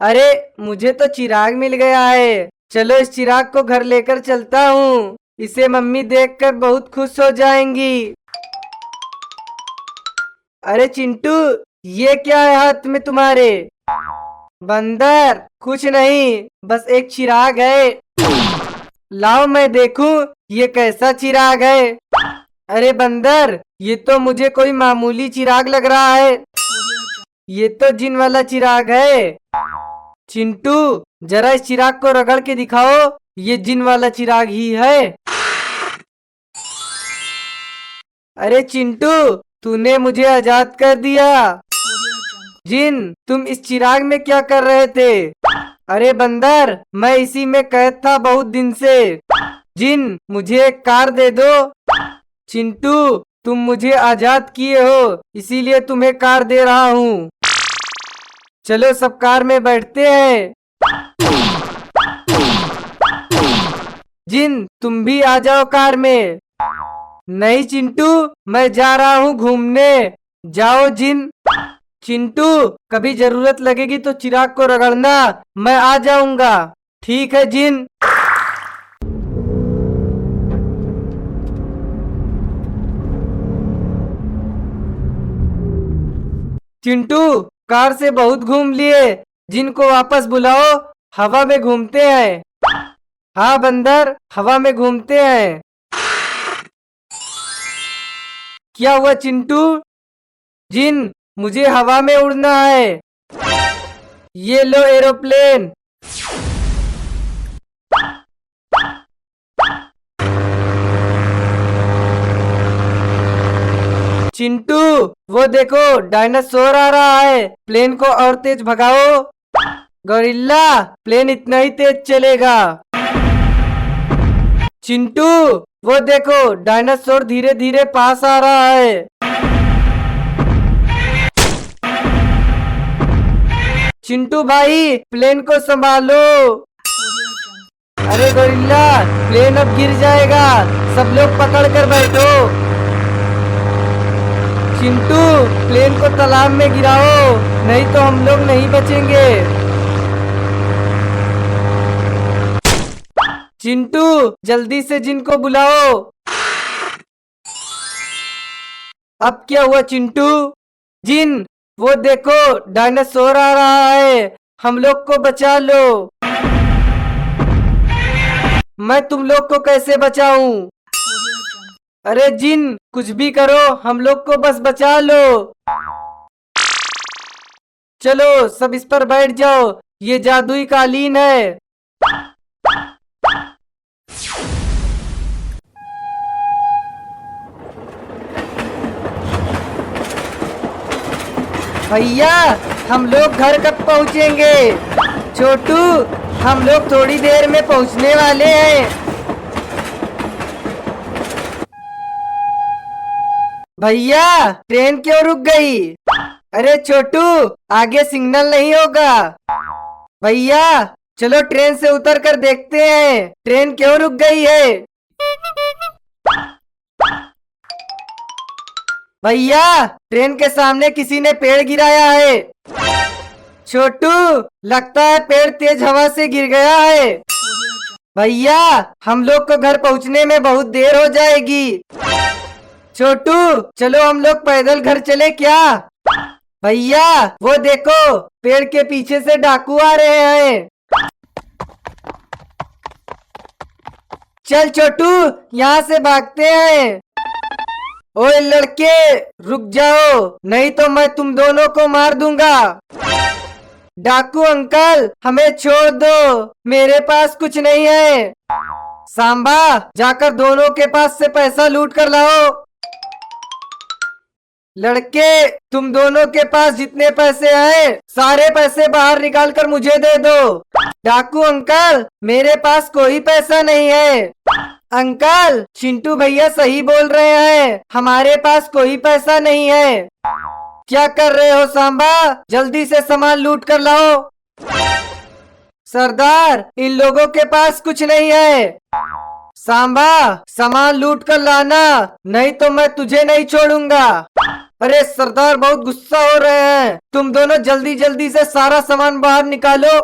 अरे मुझे तो चिराग मिल गया है। चलो इस चिराग को घर लेकर चलता हूँ। इसे मम्मी देखकर बहुत खुश हो जाएंगी। अरे चिंटू, ये क्या है हाथ में तुम्हारे? बंदर, कुछ नहीं, बस एक चिराग है। लाओ मैं देखूं ये कैसा चिराग है। अरे बंदर, ये तो मुझे कोई मामूली चिराग लग रहा है। ये तो जिन वाला चिराग है। चिंटू, जरा इस चिराग को रगड़ के दिखाओ, ये जिन वाला चिराग ही है। अरे चिंटू, तूने मुझे आजाद कर दिया। जिन, तुम इस चिराग में क्या कर रहे थे? अरे बंदर, मैं इसी में कैद था बहुत दिन से। जिन, मुझे एक कार दे दो। चिंटू, तुम मुझे आजाद किए हो, इसीलिए तुम्हें कार दे रहा हूँ। चलो सब कार में बैठते हैं। जिन, तुम भी आ जाओ कार में। नहीं चिंटू, मैं जा रहा हूँ घूमने। जाओ जिन। चिंटू, कभी जरूरत लगेगी तो चिराग को रगड़ना, मैं आ जाऊंगा। ठीक है जिन। चिंटू, कार से बहुत घूम लिए, जिन को वापस बुलाओ, हवा में घूमते हैं। हाँ बंदर, हवा में घूमते हैं। क्या हुआ चिंटू? जिन, मुझे हवा में उड़ना है। ये लो एरोप्लेन। चिंटू, वो देखो डायनासोर आ रहा है, प्लेन को और तेज भगाओ। गोरिल्ला, प्लेन इतना ही तेज चलेगा। चिंटू, वो देखो डायनासोर धीरे धीरे पास आ रहा है। चिंटू भाई, प्लेन को संभालो। अरे गोरिल्ला, प्लेन अब गिर जाएगा, सब लोग पकड़ कर बैठो। चिंटू, प्लेन को तालाब में गिराओ, नहीं तो हम लोग नहीं बचेंगे। चिंटू, जल्दी से जिन को बुलाओ। अब क्या हुआ चिंटू? जिन, वो देखो डायनासोर आ रहा है, हम लोग को बचा लो। मैं तुम लोग को कैसे बचाऊं? अरे जिन, कुछ भी करो, हम लोग को बस बचा लो। चलो सब इस पर बैठ जाओ, ये जादुई कालीन है। भैया, हम लोग घर कब पहुँचेंगे? छोटू, हम लोग थोड़ी देर में पहुँचने वाले हैं। भैया, ट्रेन क्यों रुक गई? अरे छोटू, आगे सिग्नल नहीं होगा। भैया, चलो ट्रेन से उतर कर देखते हैं, ट्रेन क्यों रुक गई है। भैया, ट्रेन के सामने किसी ने पेड़ गिराया है। छोटू, लगता है पेड़ तेज हवा से गिर गया है। भैया, हम लोग को घर पहुंचने में बहुत देर हो जाएगी। छोटू, चलो हम लोग पैदल घर चले क्या? भैया, वो देखो पेड़ के पीछे से डाकू आ रहे हैं। चल छोटू, यहाँ से भागते हैं। ओए लड़के, रुक जाओ, नहीं तो मैं तुम दोनों को मार दूंगा। डाकू अंकल, हमें छोड़ दो, मेरे पास कुछ नहीं है। सांबा, जाकर दोनों के पास से पैसा लूट कर लाओ। लड़के, तुम दोनों के पास जितने पैसे हैं, सारे पैसे बाहर निकाल कर मुझे दे दो। डाकू अंकल, मेरे पास कोई पैसा नहीं है। अंकल, चिंटू भैया सही बोल रहे हैं, हमारे पास कोई पैसा नहीं है। क्या कर रहे हो सांबा? जल्दी से सामान लूट कर लाओ। सरदार, इन लोगों के पास कुछ नहीं है। सांबा, सामान लूट कर लाना, नहीं तो मैं तुझे नहीं छोड़ूंगा। अरे सरदार बहुत गुस्सा हो रहे हैं, तुम दोनों जल्दी जल्दी से सारा सामान बाहर निकालो।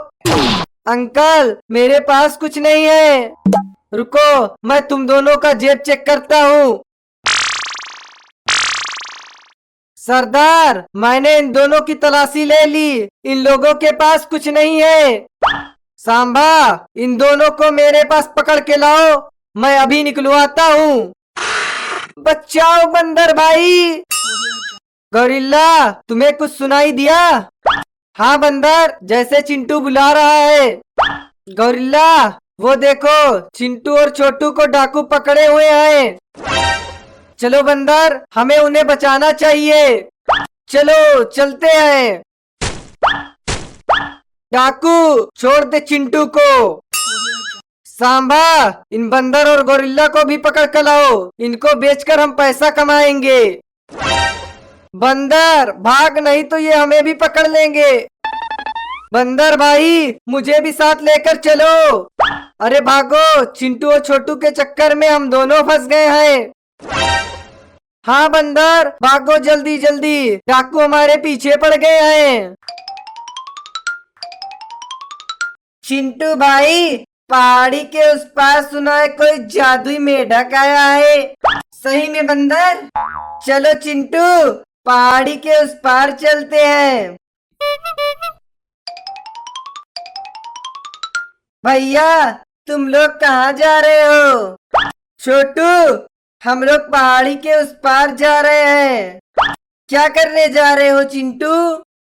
अंकल मेरे पास कुछ नहीं है, रुको मैं तुम दोनों का जेब चेक करता हूँ। सरदार मैंने इन दोनों की तलाशी ले ली, इन लोगों के पास कुछ नहीं है। सांबा इन दोनों को मेरे पास पकड़ के लाओ, मैं अभी निकलवाता हूँ। बचाओ बंदर भाई। गोरिल्ला तुम्हें कुछ सुनाई दिया? हाँ बंदर, जैसे चिंटू बुला रहा है। गोरिल्ला वो देखो चिंटू और छोटू को डाकू पकड़े हुए हैं। चलो बंदर हमें उन्हें बचाना चाहिए, चलो चलते हैं। डाकू छोड़ दे चिंटू को। सांबा इन बंदर और गोरिल्ला को भी पकड़ कर लाओ, इनको बेचकर हम पैसा कमाएंगे। बंदर भाग नहीं तो ये हमें भी पकड़ लेंगे। बंदर भाई मुझे भी साथ लेकर चलो। अरे भागो, चिंटू और छोटू के चक्कर में हम दोनों फंस गए हैं। हाँ बंदर भागो जल्दी जल्दी, डाकू हमारे पीछे पड़ गए हैं। चिंटू भाई पहाड़ी के उस पार सुना है कोई जादुई मेढक आया है। सही में बंदर, चलो चिंटू पहाड़ी के उस पार चलते हैं। भैया तुम लोग कहाँ जा रहे हो? छोटू हम लोग पहाड़ी के उस पार जा रहे हैं। क्या करने जा रहे हो चिंटू?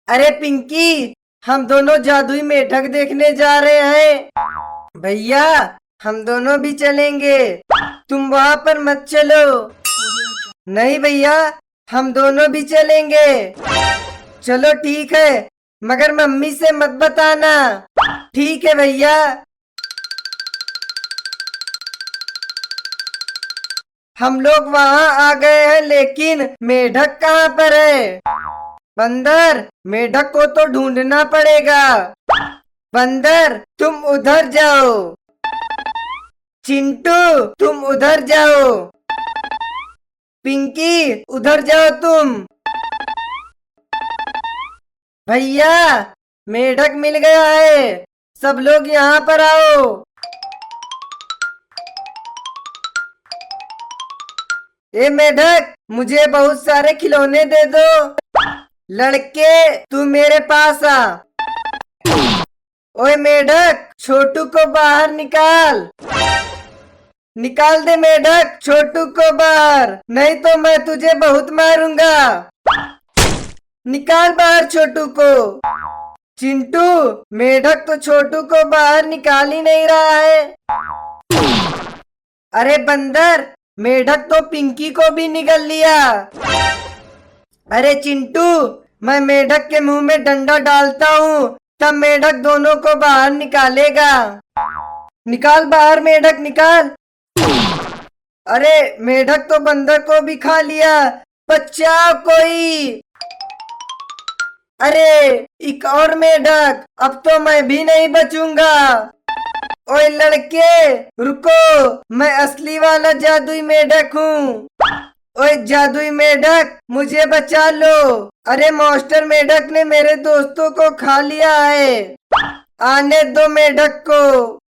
अरे पिंकी हम दोनों जादुई मेढक देखने जा रहे हैं। भैया हम दोनों भी चलेंगे, तुम वहाँ पर मत चलो। नहीं भैया हम दोनों भी चलेंगे। चलो ठीक है, मगर मम्मी से मत बताना। ठीक है भैया। हम लोग वहाँ आ गए हैं, लेकिन मेढक कहाँ पर है? बंदर मेढक को तो ढूंढना पड़ेगा। बंदर तुम उधर जाओ, चिंटू तुम उधर जाओ, पिंकी उधर जाओ तुम। भैया मेढक मिल गया है, सब लोग यहाँ पर आओ। ए मेढक मुझे बहुत सारे खिलौने दे दो। लड़के तू मेरे पास आ। ओए मेढक छोटू को बाहर निकाल। निकाल दे मेढक छोटू को बाहर, नहीं तो मैं तुझे बहुत मारूंगा। निकाल बाहर छोटू को। चिंटू मेढक तो छोटू को बाहर निकाल ही नहीं रहा है। अरे बंदर मेढक तो पिंकी को भी निगल लिया। अरे चिंटू मैं मेढक के मुंह में डंडा डालता हूँ, तब मेढक दोनों को बाहर निकालेगा। निकाल बाहर मेढक निकाल। अरे मेढक तो बंदर को भी खा लिया, बचाओ कोई। अरे एक और मेढक, अब तो मैं भी नहीं बचूंगा। ओए लड़के रुको, मैं असली वाला जादुई मेढक हूँ। ओए जादुई मेढक मुझे बचा लो। अरे मॉन्स्टर मेढक ने मेरे दोस्तों को खा लिया है, आने दो मेढक को।